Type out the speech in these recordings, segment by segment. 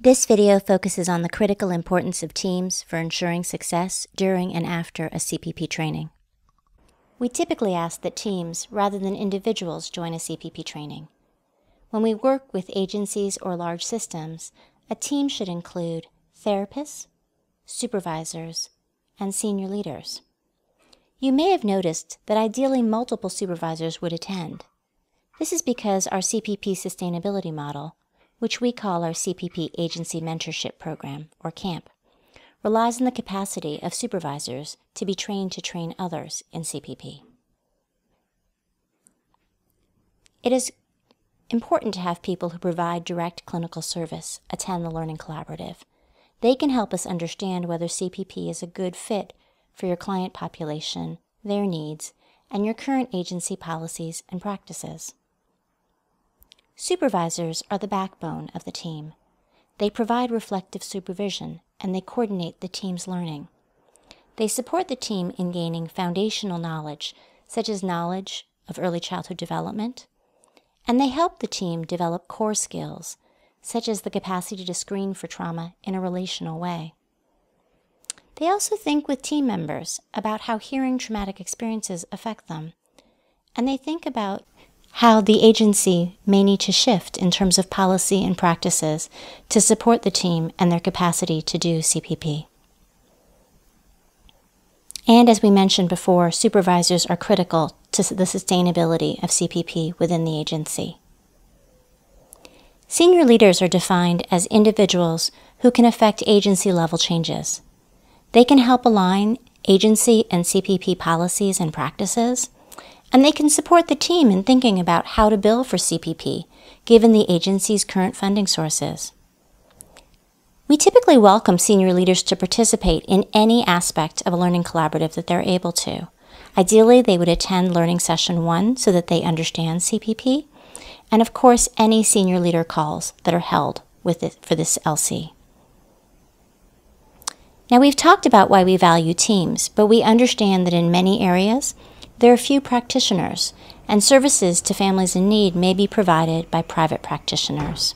This video focuses on the critical importance of teams for ensuring success during and after a CPP training. We typically ask that teams, rather than individuals, join a CPP training. When we work with agencies or large systems, a team should include therapists, supervisors, and senior leaders. You may have noticed that ideally multiple supervisors would attend. This is because our CPP sustainability model, which we call our CPP Agency Mentorship Program, or CAMP, relies on the capacity of supervisors to be trained to train others in CPP. It is important to have people who provide direct clinical service attend the Learning Collaborative. They can help us understand whether CPP is a good fit for your client population, their needs, and your current agency policies and practices. Supervisors are the backbone of the team. They provide reflective supervision and they coordinate the team's learning. They support the team in gaining foundational knowledge, such as knowledge of early childhood development, and they help the team develop core skills, such as the capacity to screen for trauma in a relational way. They also think with team members about how hearing traumatic experiences affect them, and they think about how the agency may need to shift in terms of policy and practices to support the team and their capacity to do CPP. And as we mentioned before, supervisors are critical to the sustainability of CPP within the agency. Senior leaders are defined as individuals who can affect agency-level changes. They can help align agency and CPP policies and practices, and they can support the team in thinking about how to bill for CPP, given the agency's current funding sources. We typically welcome senior leaders to participate in any aspect of a learning collaborative that they're able to. Ideally, they would attend Learning Session 1 so that they understand CPP, and of course, any senior leader calls that are held for this LC. Now, we've talked about why we value teams, but we understand that in many areas, there are few practitioners, and services to families in need may be provided by private practitioners.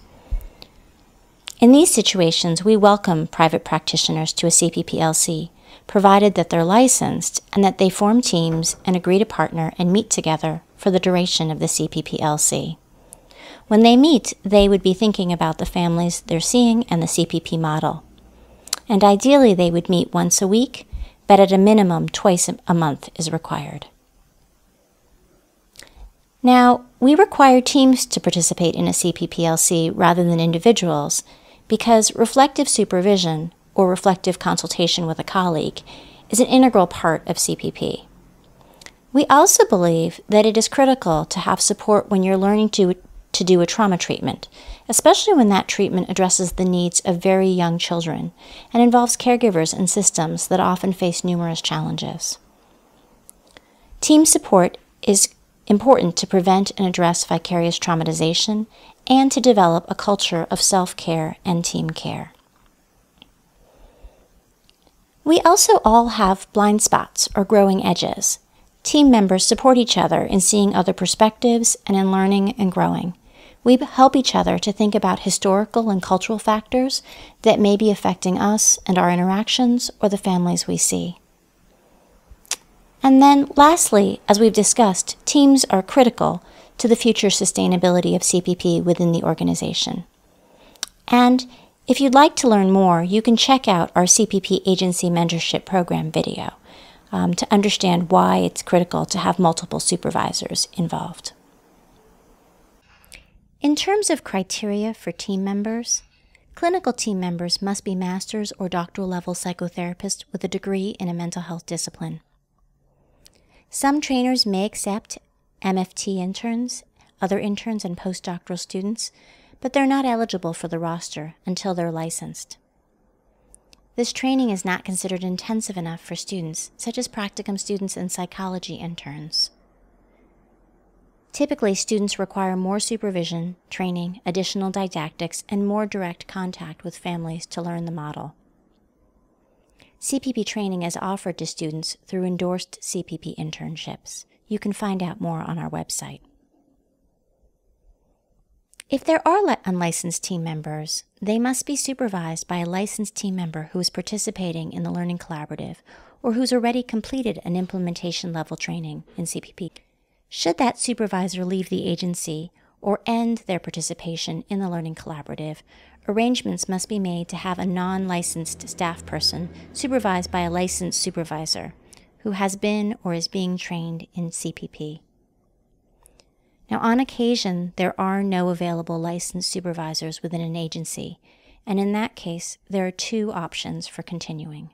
In these situations, we welcome private practitioners to a CPP-LC, provided that they're licensed and that they form teams and agree to partner and meet together for the duration of the CPP-LC. When they meet, they would be thinking about the families they're seeing and the CPP model. And ideally, they would meet once a week, but at a minimum, twice a month is required. Now, we require teams to participate in a CPP-LC rather than individuals because reflective supervision or reflective consultation with a colleague is an integral part of CPP. We also believe that it is critical to have support when you're learning to do a trauma treatment, especially when that treatment addresses the needs of very young children and involves caregivers and systems that often face numerous challenges. Team support is important to prevent and address vicarious traumatization and to develop a culture of self-care and team care. We also all have blind spots or growing edges. Team members support each other in seeing other perspectives and in learning and growing. We help each other to think about historical and cultural factors that may be affecting us and our interactions or the families we see. And then lastly, as we've discussed, teams are critical to the future sustainability of CPP within the organization. And if you'd like to learn more, you can check out our CPP Agency Mentorship Program video to understand why it's critical to have multiple supervisors involved. In terms of criteria for team members, clinical team members must be master's or doctoral level psychotherapists with a degree in a mental health discipline. Some trainers may accept MFT interns, other interns, and postdoctoral students, but they're not eligible for the roster until they're licensed. This training is not considered intensive enough for students, such as practicum students and psychology interns. Typically, students require more supervision, training, additional didactics, and more direct contact with families to learn the model. CPP training is offered to students through endorsed CPP internships. You can find out more on our website. If there are unlicensed team members, they must be supervised by a licensed team member who is participating in the Learning Collaborative or who's already completed an implementation level training in CPP. Should that supervisor leave the agency or end their participation in the Learning Collaborative, arrangements must be made to have a non-licensed staff person supervised by a licensed supervisor who has been or is being trained in CPP. Now, on occasion, there are no available licensed supervisors within an agency, and in that case, there are two options for continuing.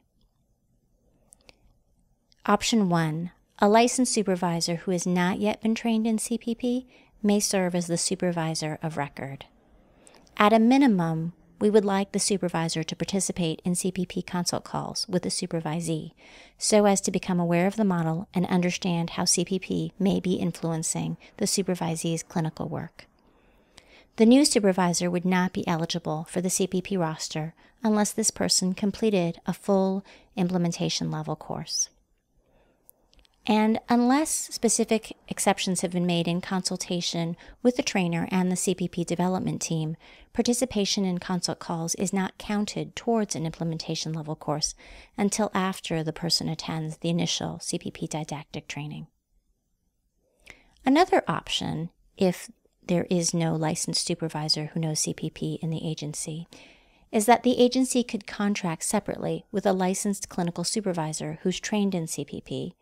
Option 1, a licensed supervisor who has not yet been trained in CPP may serve as the supervisor of record. At a minimum, we would like the supervisor to participate in CPP consult calls with the supervisee so as to become aware of the model and understand how CPP may be influencing the supervisee's clinical work. The new supervisor would not be eligible for the CPP roster unless this person completed a full implementation level course. And unless specific exceptions have been made in consultation with the trainer and the CPP development team, participation in consult calls is not counted towards an implementation level course until after the person attends the initial CPP didactic training. Another option, if there is no licensed supervisor who knows CPP in the agency, is that the agency could contract separately with a licensed clinical supervisor who's trained in CPP,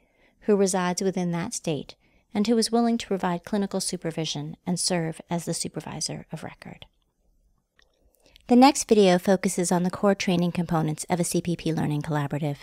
who resides within that state, and who is willing to provide clinical supervision and serve as the supervisor of record. The next video focuses on the core training components of a CPP Learning Collaborative.